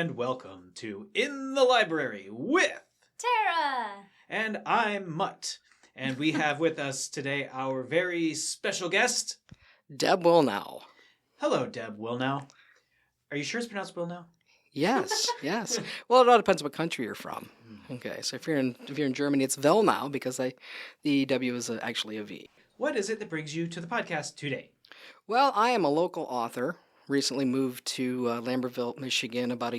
and welcome to In the Library with Tara! And I'm Mutt. And we have with us today our very special guest, Deb Weilnau. Hello, Deb Weilnau. Are you sure it's pronounced Weilnau? Yes. Well, it all depends what country you're from. Okay, so if you're in Germany, it's Weilnau because the W is actually a V. What is it that brings you to the podcast today? Well, I am a local author. Recently moved to Lambertville, Michigan about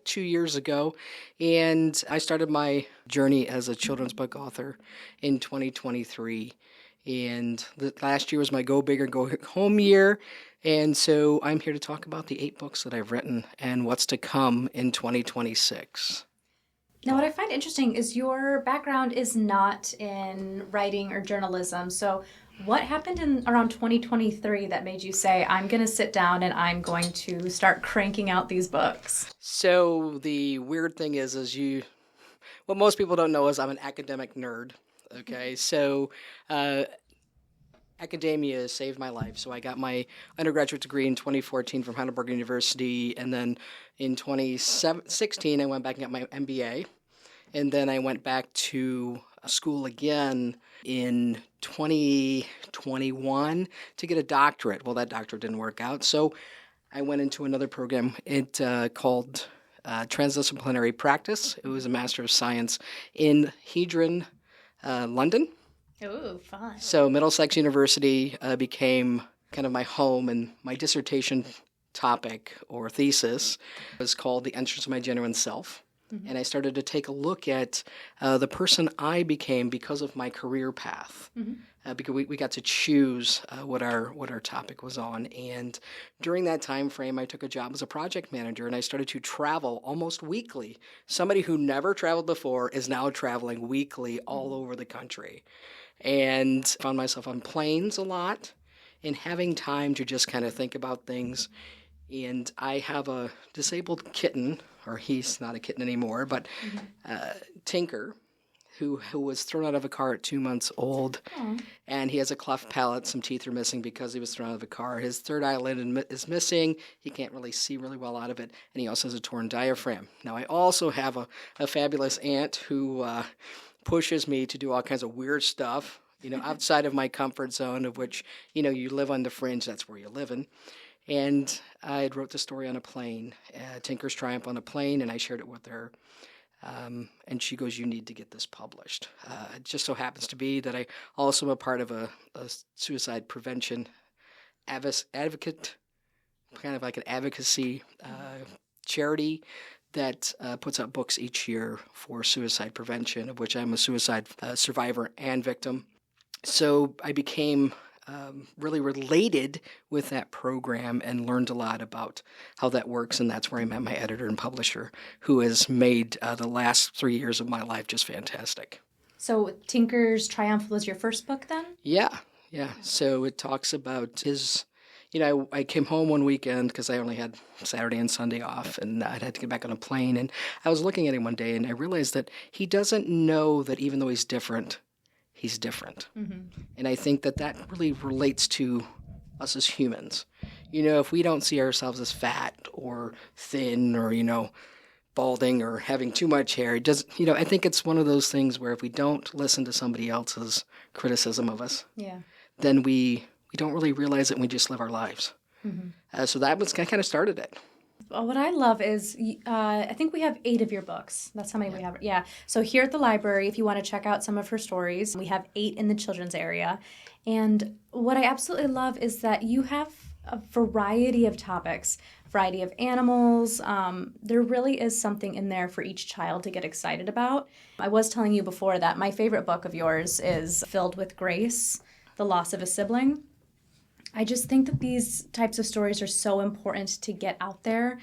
2 years ago, and I started my journey as a children's book author in 2023. And last year was my Go Big or Go Home year, and so I'm here to talk about the 8 books that I've written and what's to come in 2026. Now, what I find interesting is your background is not in writing or journalism. So what happened in around 2023 that made you say, I'm going to sit down and I'm going to start cranking out these books? So the weird thing is what most people don't know is I'm an academic nerd. Okay, so academia saved my life. So I got my undergraduate degree in 2014 from Heidelberg University, and then in 2016 I went back and got my MBA, and then I went back to school again in 2021 to get a doctorate. Well, that doctorate didn't work out, so I went into another program. It called Transdisciplinary Practice. It was a Master of Science in Hedron, London. Ooh, fun. So Middlesex University became kind of my home, and my dissertation topic or thesis was called The Entrance of My Genuine Self. Mm-hmm. And I started to take a look at the person I became because of my career path. Mm-hmm. Because we got to choose what our topic was on. And during that time frame, I took a job as a project manager, and I started to travel almost weekly. Somebody who never traveled before is now traveling weekly all over the country. And found myself on planes a lot and having time to just kind of think about things. And I have a disabled kitten, or he's not a kitten anymore, but Tinker, who was thrown out of a car at 2 months old. Aww. And he has a cleft palate. Some teeth are missing because he was thrown out of a car. His third eyelid is missing. He can't really see really well out of it. And he also has a torn diaphragm. Now, I also have a fabulous aunt who pushes me to do all kinds of weird stuff, outside of my comfort zone, of which, you live on the fringe, that's where you're living. And I wrote the story on a plane, Tinker's Triumph on a plane, and I shared it with her. And she goes, you need to get this published. It just so happens to be that I also am a part of a suicide prevention advocate, kind of like an advocacy charity that puts out books each year for suicide prevention, of which I'm a suicide survivor and victim. So I became really related with that program and learned a lot about how that works, and that's where I met my editor and publisher, who has made the last 3 years of my life just fantastic. So Tinker's Triumph was your first book then? Yeah. So it talks about his... I came home one weekend because I only had Saturday and Sunday off, and I had to get back on a plane. And I was looking at him one day, and I realized that he doesn't know that even though he's different, he's different. Mm-hmm. And I think that really relates to us as humans. If we don't see ourselves as fat or thin or, balding or having too much hair, it does, I think it's one of those things where if we don't listen to somebody else's criticism of us, then we don't really realize it, and we just live our lives. Mm-hmm. So that was kind of started it. Well, what I love is, I think we have 8 of your books. That's how many we have. Yeah. So here at the library, if you want to check out some of her stories, we have 8 in the children's area. And what I absolutely love is that you have a variety of topics, variety of animals. There really is something in there for each child to get excited about. I was telling you before that my favorite book of yours is Filled with Grace, The Loss of a Sibling. I just think that these types of stories are so important to get out there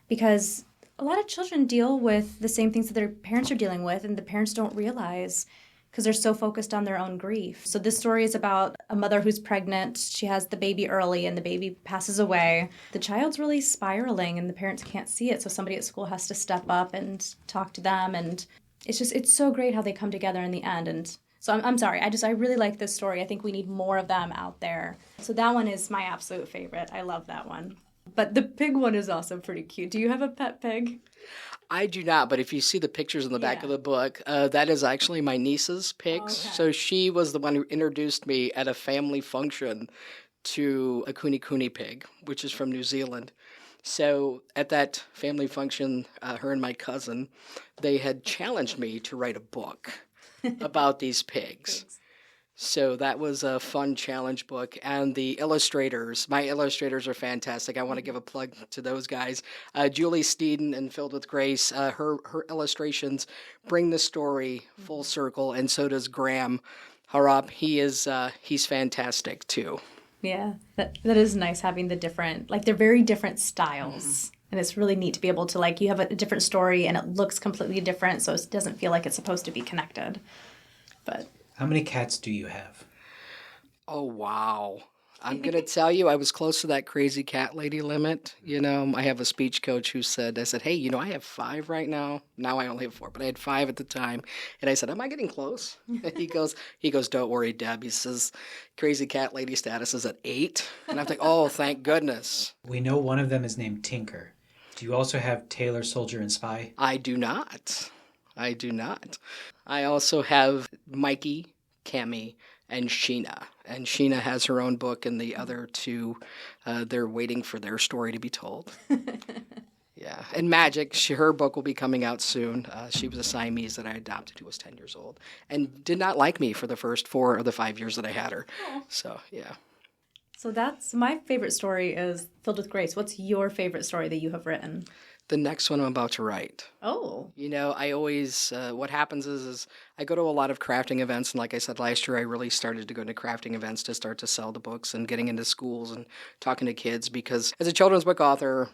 because a lot of children deal with the same things that their parents are dealing with, and the parents don't realize because they're so focused on their own grief. So this story is about a mother who's pregnant. She has the baby early and the baby passes away. The child's really spiraling and the parents can't see it, so somebody at school has to step up and talk to them. And it's so great how they come together in the end. And so I'm sorry, I really like this story. I think we need more of them out there. So that one is my absolute favorite. I love that one. But the pig one is also pretty cute. Do you have a pet pig? I do not, but if you see the pictures in the back of the book, that is actually my niece's pigs. Okay. So she was the one who introduced me at a family function to a Kuni Kuni pig, which is from New Zealand. So at that family function, her and my cousin, they had challenged me to write a book about these pigs. So that was a fun challenge book. And the illustrators, my illustrators are fantastic. I want to give a plug to those guys. Julie Steeden and Filled with Grace, her illustrations bring the story full circle, and so does Graham Harrop. He's fantastic too. Yeah, that is nice having the different, like they're very different styles. And it's really neat to be able to, like, you have a different story and it looks completely different, so it doesn't feel like it's supposed to be connected. But how many cats do you have? Oh, wow. I'm going to tell you, I was close to that crazy cat lady limit. You know, I have a speech coach who said, I said, hey, you know, I have 5 right now. Now I only have 4, but I had 5 at the time. And I said, am I getting close? He goes, don't worry, Deb. He says, crazy cat lady status is at 8. And I'm like, oh, thank goodness. We know one of them is named Tinker. Do you also have Tailor, Soldier, and Spy? I do not. I also have Mikey, Cammy, and Sheena. And Sheena has her own book, and the other 2, they're waiting for their story to be told. Yeah. And Magic, her book will be coming out soon. She was a Siamese that I adopted who was 10 years old and did not like me for the first 4 or the 5 years that I had her. Oh. So, yeah. So that's my favorite story is Filled with Grace. What's your favorite story that you have written? The next one I'm about to write. Oh. You know, I always, what happens is I go to a lot of crafting events. And like I said, last year I really started to go to crafting events to start to sell the books and getting into schools and talking to kids. Because as a children's book author,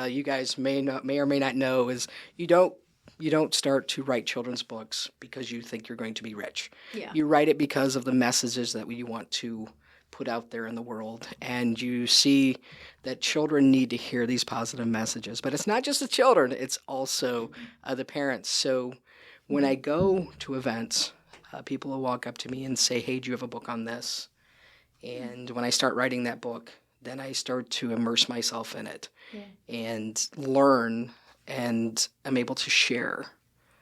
you guys may or may not know is you don't start to write children's books because you think you're going to be rich. Yeah. You write it because of the messages that you want to put out there in the world, and you see that children need to hear these positive messages. But it's not just the children, it's also the parents. So when I go to events, people will walk up to me and say, hey, do you have a book on this? And when I start writing that book, then I start to immerse myself in it and learn, and I'm able to share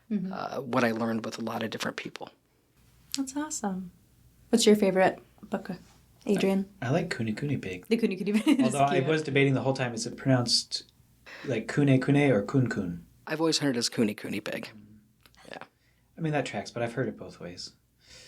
what I learned with a lot of different people. That's awesome. What's your favorite book, Adrian? I like Kuni Kuni Pig. The Kuni Kuni Pig. Although I was debating the whole time, is it pronounced like Kune Kune or Kun Kun? I've always heard it as Kuni Kuni Pig. Yeah. I mean, that tracks, but I've heard it both ways.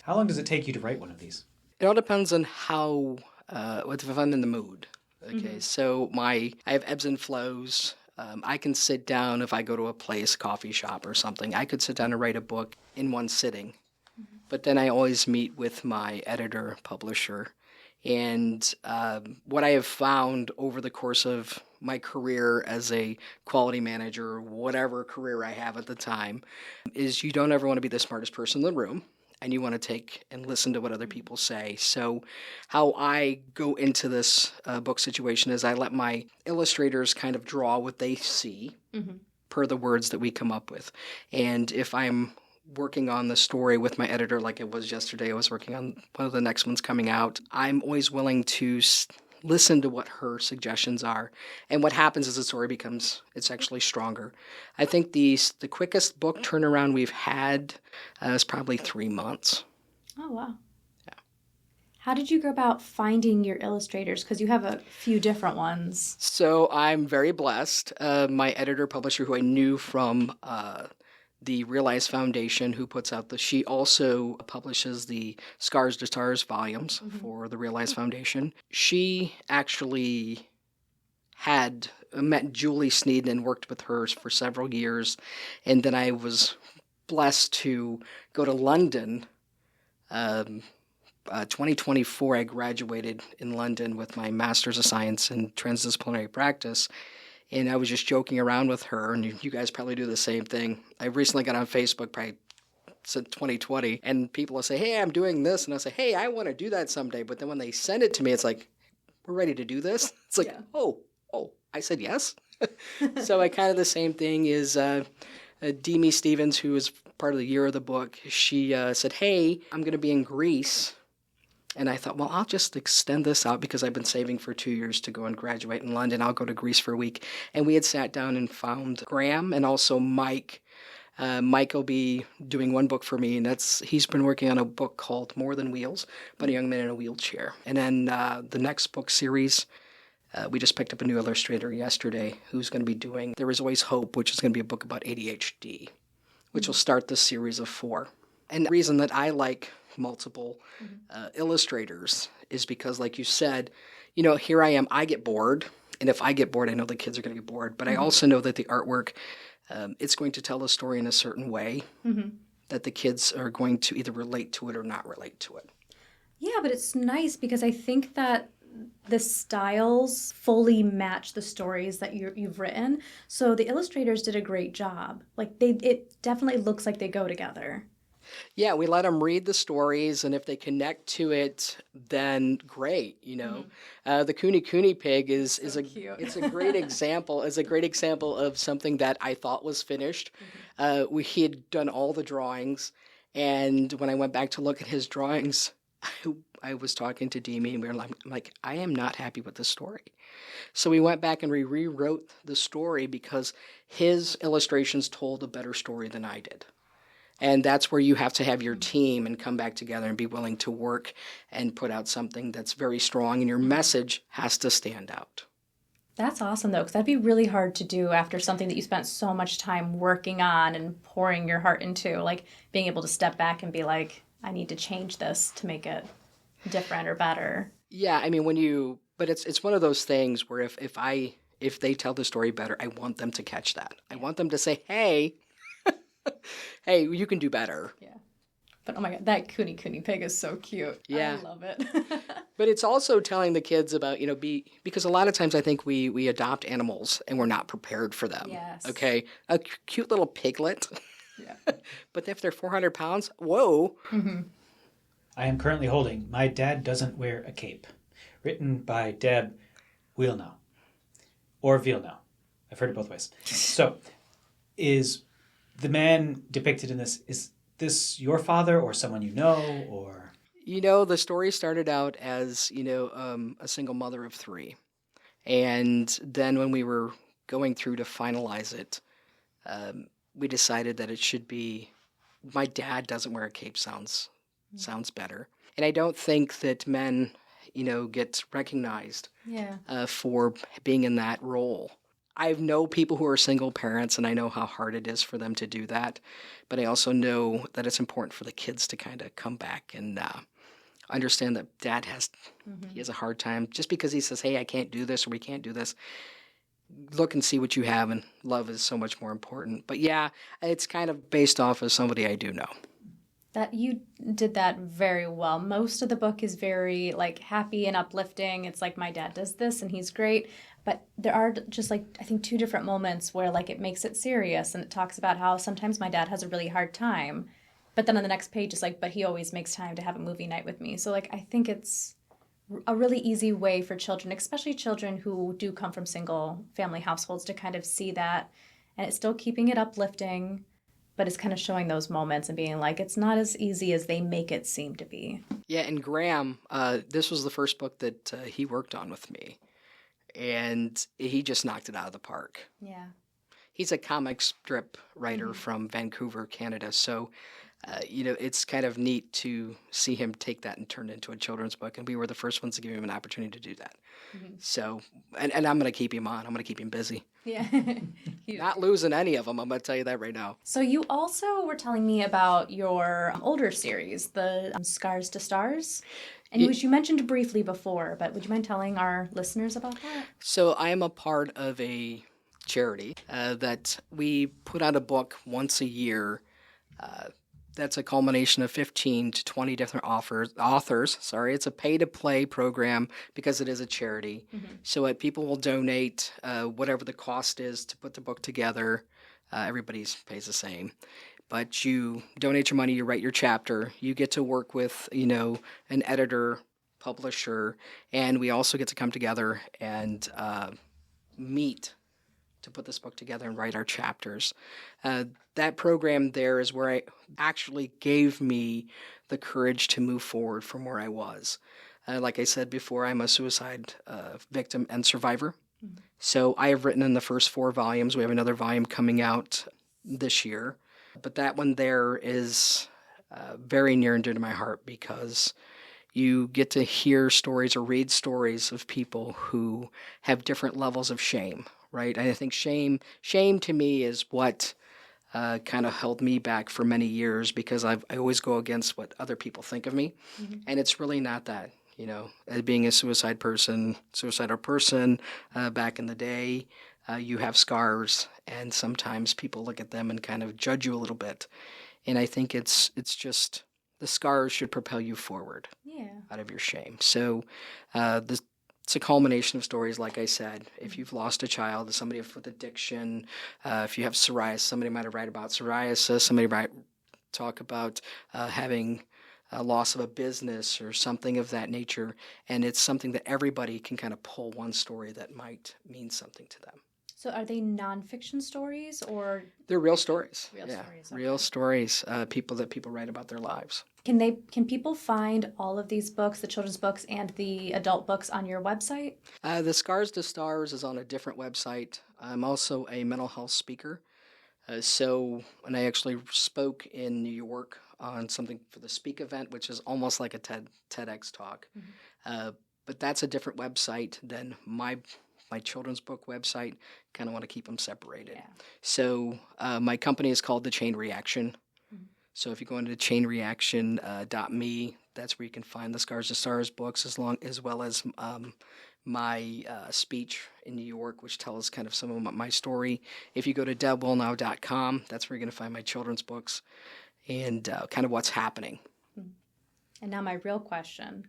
How long does it take you to write one of these? It all depends on how, if I'm in the mood. Okay, so I have ebbs and flows. I can sit down if I go to a place, coffee shop or something. I could sit down and write a book in one sitting. But then I always meet with my editor, publisher. And what I have found over the course of my career as a quality manager, or whatever career I have at the time, is you don't ever want to be the smartest person in the room, and you want to take and listen to what other people say. So how I go into this book situation is I let my illustrators kind of draw what they see per the words that we come up with. And if I'm working on the story with my editor like it was yesterday, I was working on one of the next ones coming out, I'm always willing to listen to what her suggestions are. And what happens is the story it's actually stronger. I think the quickest book turnaround we've had is probably 3 months. Oh, wow. Yeah. How did you go about finding your illustrators? Because you have a few different ones. So I'm very blessed. My editor, publisher, who I knew from the Realize Foundation, who puts out she also publishes the Scars to Stars volumes for the Realize Foundation. She actually had met Julie Sneeden and worked with her for several years. And then I was blessed to go to London. 2024, I graduated in London with my Master's of Science in Transdisciplinary Practice. And I was just joking around with her, and you guys probably do the same thing. I recently got on Facebook, probably since 2020, and people will say, hey, I'm doing this. And I'll say, hey, I want to do that someday. But then when they send it to me, it's like, we're ready to do this? It's like, oh, I said yes. So I kind of the same thing is Demi Stevens, who is part of the year of the book. She said, hey, I'm going to be in Greece And I thought, well, I'll just extend this out because I've been saving for 2 years to go and graduate in London. I'll go to Greece for a week. And we had sat down and found Graham and also Mike. Mike will be doing one book for me, and he's been working on a book called More Than Wheels, about a young man in a wheelchair. And then the next book series, we just picked up a new illustrator yesterday who's going to be doing There Is Always Hope, which is going to be a book about ADHD, which will start this series of 4. And the reason that I like multiple illustrators is because, like you said, here I am, I get bored. And if I get bored, I know the kids are going to get bored. But I also know that the artwork, it's going to tell a story in a certain way that the kids are going to either relate to it or not relate to it. Yeah, but it's nice because I think that the styles fully match the stories that you've written. So the illustrators did a great job. Like it definitely looks like they go together. Yeah, we let them read the stories, and if they connect to it, then great. The Cooney Pig is so cute. It's a great example. It's a great example of something that I thought was finished. He had done all the drawings, and when I went back to look at his drawings, I was talking to Demi, and we were like, I am not happy with this story. So we went back and we rewrote the story because his illustrations told a better story than I did. And that's where you have to have your team and come back together and be willing to work and put out something that's very strong, and your message has to stand out. That's awesome, though, because that'd be really hard to do after something that you spent so much time working on and pouring your heart into, like being able to step back and be like, I need to change this to make it different or better. Yeah, I mean, but it's one of those things where if they tell the story better, I want them to catch that. I want them to say, hey, you can do better. Yeah. But oh my God, that Cooney Pig is so cute. Yeah. I love it. But it's also telling the kids about, because a lot of times I think we adopt animals and we're not prepared for them. Yes. Okay. A cute little piglet. Yeah. But if they're 400 pounds, whoa. Mm-hmm. I am currently holding My Dad Doesn't Wear a Cape, written by Deb Weilnau. Or Weilnau. I've heard it both ways. So, is the man depicted in this, is this your father or someone you know, or? The story started out as, a single mother of 3. And then when we were going through to finalize it, we decided that it should be My Dad Doesn't Wear a Cape sounds better. And I don't think that men, get recognized for being in that role. I know people who are single parents, and I know how hard it is for them to do that. But I also know that it's important for the kids to kind of come back and understand that Dad he has a hard time. Just because he says, hey, I can't do this or we can't do this, look and see what you have, and love is so much more important. But yeah, it's kind of based off of somebody I do know. That you did that very well. Most of the book is very happy and uplifting. It's like my dad does this and he's great. But there are just I think 2 different moments where it makes it serious, and it talks about how sometimes my dad has a really hard time. But then on the next page it's but he always makes time to have a movie night with me. So I think it's a really easy way for children, especially children who do come from single family households, to kind of see that, and it's still keeping it uplifting, but it's kind of showing those moments and being it's not as easy as they make it seem to be. Yeah, and Graham, this was the first book that he worked on with me, and he just knocked it out of the park. Yeah. He's a comic strip writer from Vancouver, Canada, so it's kind of neat to see him take that and turn it into a children's book, and we were the first ones to give him an opportunity to do that. Mm-hmm. So, and I'm going to keep him on. I'm going to keep him busy. Yeah. Not losing any of them, I'm going to tell you that right now. So you also were telling me about your older series, the Scars to Stars, and which you mentioned briefly before, but would you mind telling our listeners about that? So I am a part of a charity that we put out a book once a year. That's a culmination of 15 to 20 different authors. It's a pay-to-play program because it is a charity. Mm-hmm. So people will donate whatever the cost is to put the book together. Everybody pays the same. But you donate your money, you write your chapter. You get to work with, an editor, publisher, and we also get to come together and meet to put this book together and write our chapters. That program there is where I actually gave me the courage to move forward from where I was. Like I said before, I'm a suicide victim and survivor. Mm-hmm. So I have written in the first 4 volumes. We have another volume coming out this year. But that one there is very near and dear to my heart because you get to hear stories or read stories of people who have different levels of shame, right? And I think shame to me is what kind of held me back for many years because I always go against what other people think of me. Mm-hmm. And it's really not that. You know, as being a suicidal person back in the day, you have scars, and sometimes people look at them and kind of judge you a little bit. And I think it's just the scars should propel you forward out of your shame. So it's a culmination of stories, like I said. If you've lost a child, somebody with addiction, if you have psoriasis, somebody might write about psoriasis, somebody might talk about having a loss of a business or something of that nature. And it's something that everybody can kind of pull one story that might mean something to them. So are they nonfiction stories or? They're real stories. Stories. Okay. Real stories, people write about their lives. Can people find all of these books, the children's books and the adult books, on your website? The Scars to Stars is on a different website. I'm also a mental health speaker. So when I actually spoke in New York on something for the Speak event, which is almost like a TEDx talk, but that's a different website than my children's book website. Kind of want to keep them separated. Yeah. So my company is called The Chain Reaction. Mm-hmm. So if you go into chainreaction.me, that's where you can find the Scars to Stars books, as well as my speech in New York, which tells kind of some of my story. If you go to debweilnau.com, that's where you're going to find my children's books and kind of what's happening. And now my real question.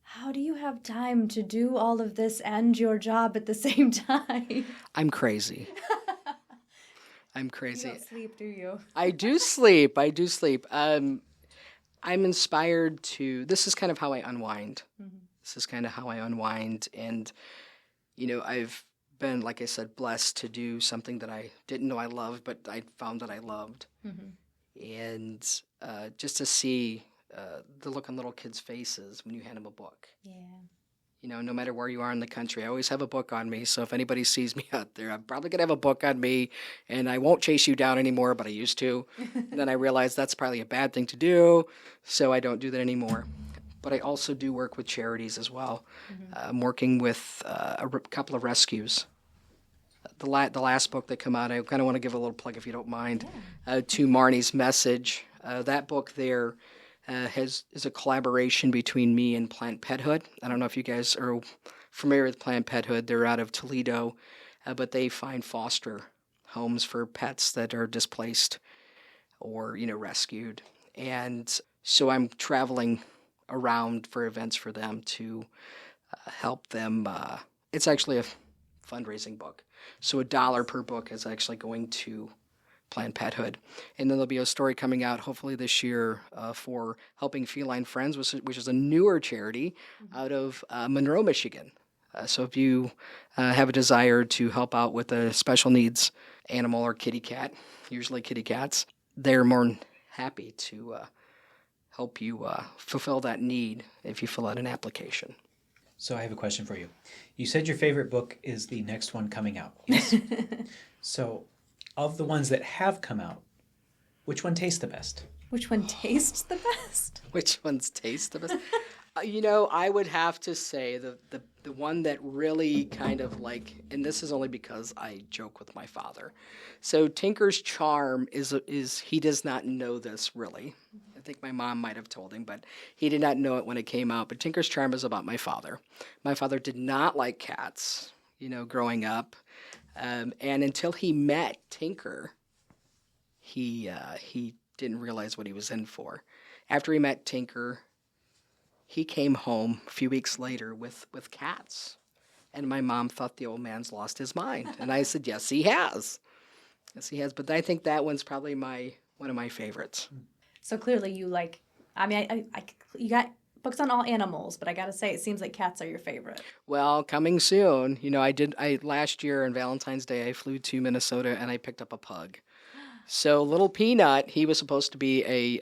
How do you have time to do all of this and your job at the same time? I'm crazy. I'm crazy. You don't sleep, do you? I do sleep. I'm inspired to, this is kind of how I unwind. Mm-hmm. This is kind of how I unwind. And, I've been, like I said, blessed to do something that I didn't know I loved, but I found that I loved. Mm-hmm. And just to see the look on little kids' faces when you hand them a book. Yeah. No matter where you are in the country, I always have a book on me. So if anybody sees me out there, I'm probably going to have a book on me, and I won't chase you down anymore, but I used to. And then I realized that's probably a bad thing to do, so I don't do that anymore. But I also do work with charities as well. Mm-hmm. I'm working with a couple of rescues. The last book that came out, I kind of want to give a little plug, if you don't mind, to Marnie's Message. That book there is a collaboration between me and Planned Parenthood. I don't know if you guys are familiar with Planned Parenthood. They're out of Toledo, but they find foster homes for pets that are displaced or, rescued. And so I'm traveling around for events for them to help them. It's actually a fundraising book. So $1 per book is actually going to Planned Parenthood. And then there'll be a story coming out hopefully this year for Helping Feline Friends, which is a newer charity out of Monroe, Michigan. So if you have a desire to help out with a special needs animal or kitty cat, usually kitty cats, they're more than happy to help you fulfill that need if you fill out an application. So I have a question for you. You said your favorite book is the next one coming out. Yes. So of the ones that have come out, which one tastes the best? Which one tastes the best? Which ones taste the best? I would have to say the one that really kind of and this is only because I joke with my father. So Tinker's Charm is he does not know this really. I think my mom might have told him, but he did not know it when it came out. But Tinker's Charm is about my father. My father did not like cats, growing up. And until he met Tinker, he didn't realize what he was in for. After he met Tinker, he came home a few weeks later with cats. And my mom thought the old man's lost his mind. And I said, yes, he has. Yes, he has. But I think that one's probably one of my favorites. So clearly you you got books on all animals, but I gotta say, it seems like cats are your favorite. Well, coming soon. I last year on Valentine's Day, I flew to Minnesota and I picked up a pug. So little Peanut, he was supposed to be a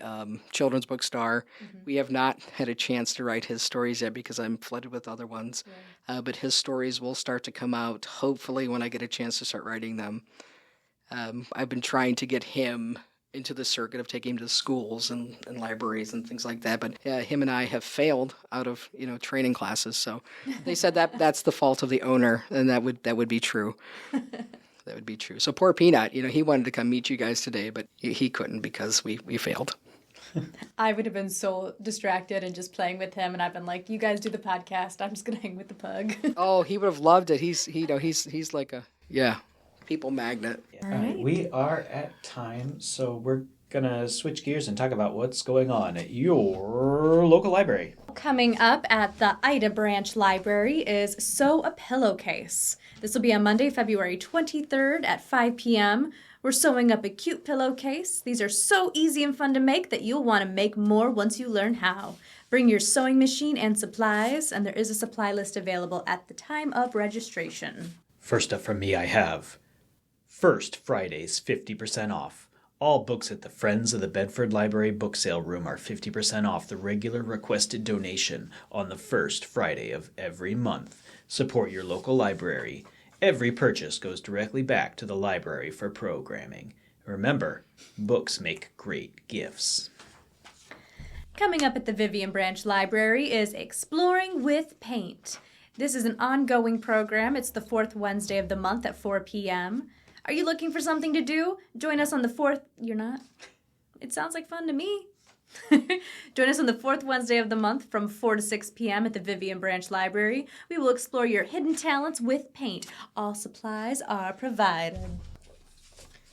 children's book star. Mm-hmm. We have not had a chance to write his stories yet because I'm flooded with other ones. Right. But his stories will start to come out, hopefully, when I get a chance to start writing them. I've been trying to get him into the circuit of taking him to schools and libraries and things like that. But him and I have failed out of training classes. So they said that's the fault of the owner, and that would be true. That would be true. So poor Peanut, he wanted to come meet you guys today, but he couldn't because we failed. I would have been so distracted and just playing with him, and I've been like, "You guys do the podcast. I'm just gonna hang with the pug." Oh, he would have loved it. He's like a people magnet. All right. We are at time, so we're gonna switch gears and talk about what's going on at your local library. Coming up at the Ida Branch Library is Sew a Pillowcase. This will be on Monday, February 23rd at 5 p.m. We're sewing up a cute pillowcase. These are so easy and fun to make that you'll want to make more once you learn how. Bring your sewing machine and supplies, and there is a supply list available at the time of registration. First up from me, I have First Fridays 50% off. All books at the Friends of the Bedford Library book sale room are 50% off the regular requested donation on the first Friday of every month. Support your local library. Every purchase goes directly back to the library for programming. Remember, books make great gifts. Coming up at the Vivian Branch Library is Exploring with Paint. This is an ongoing program. It's the fourth Wednesday of the month at 4 p.m. Are you looking for something to do? Join us on the fourth... You're not? It sounds like fun to me. Join us on the fourth Wednesday of the month from 4 to 6 p.m. at the Vivian Branch Library. We will explore your hidden talents with paint. All supplies are provided.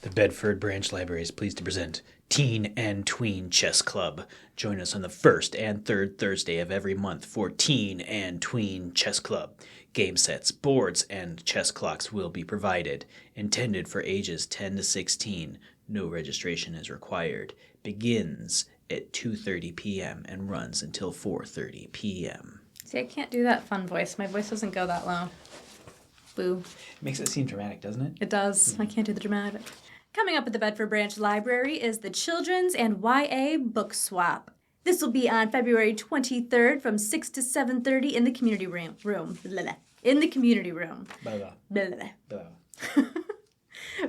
The Bedford Branch Library is pleased to present Teen and Tween Chess Club. Join us on the first and third Thursday of every month for Teen and Tween Chess Club. Game sets, boards, and chess clocks will be provided. Intended for ages 10 to 16. No registration is required. Begins at 2:30 p.m. and runs until 4:30 p.m. See, I can't do that fun voice. My voice doesn't go that low. Boo. It makes it seem dramatic, doesn't it? It does. I can't do the dramatic. Coming up at the Bedford Branch Library is the Children's and YA Book Swap. This will be on February 23rd from 6 to 7:30 in the community room. In the community room. Blah, Blah, blah, blah. blah.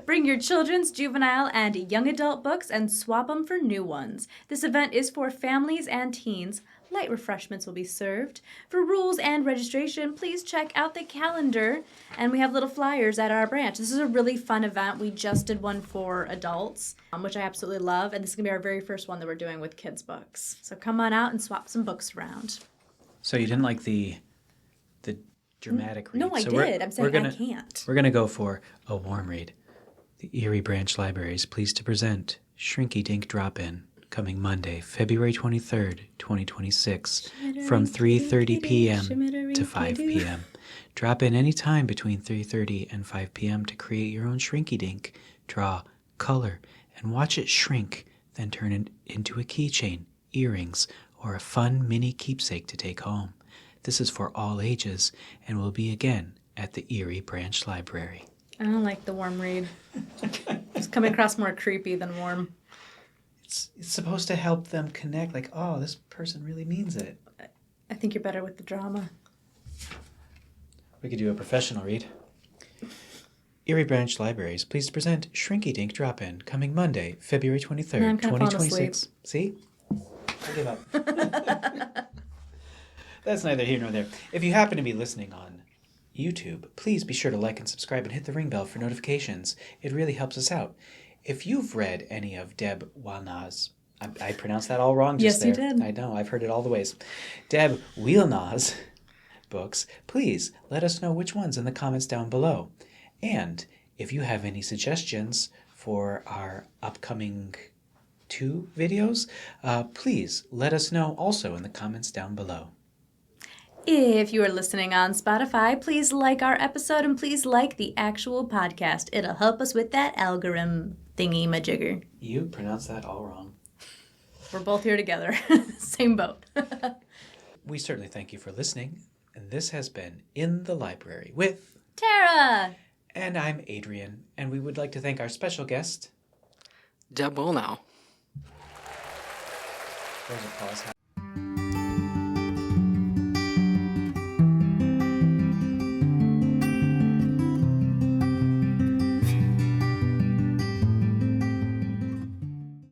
Bring your children's, juvenile, and young adult books and swap them for new ones. This event is for families and teens. Light refreshments will be served. For rules and registration, please check out the calendar. And we have little flyers at our branch. This is a really fun event. We just did one for adults, which I absolutely love. And this is going to be our very first one that we're doing with kids' books. So come on out and swap some books around. So you didn't like the dramatic read? No, I So did. I'm saying I can't. We're going to go for a warm read. The Erie Branch Library is pleased to present Shrinky Dink Drop-In, coming Monday, February 23rd, 2026, from 3:30 p.m. to 5 p.m. Drop in any time between 3:30 and 5 p.m. to create your own Shrinky Dink, draw, color, and watch it shrink, then turn it into a keychain, earrings, or a fun mini keepsake to take home. This is for all ages and will be again at the Erie Branch Library. I don't like the warm read. It's coming across more creepy than warm. It's supposed to help them connect, like, oh, this person really means it. I think you're better with the drama. We could do a professional read. Erie Branch Library is pleased to present Shrinky Dink Drop-In, coming Monday, February 23rd, No, I'm kind of falling 2026. See? I give up. That's neither here nor there. If you happen to be listening on YouTube, please be sure to like and subscribe and hit the ring bell for notifications. It really helps us out. If you've read any of Deb Weilnau's, I pronounced that all wrong just there. Yes, you did. I know, I've heard it all the ways. Deb Weilnau's books, please let us know which ones in the comments down below. And if you have any suggestions for our upcoming 2 videos, please let us know also in the comments down below. If you are listening on Spotify, please like our episode and please like the actual podcast. It'll help us with that algorithm thingy-majigger. You pronounced that all wrong. We're both here together. Same boat. we certainly thank you for listening. And this has been In the Library with Tara! And I'm Adrian. And we would like to thank our special guest, Deb Weilnau. There's a pause.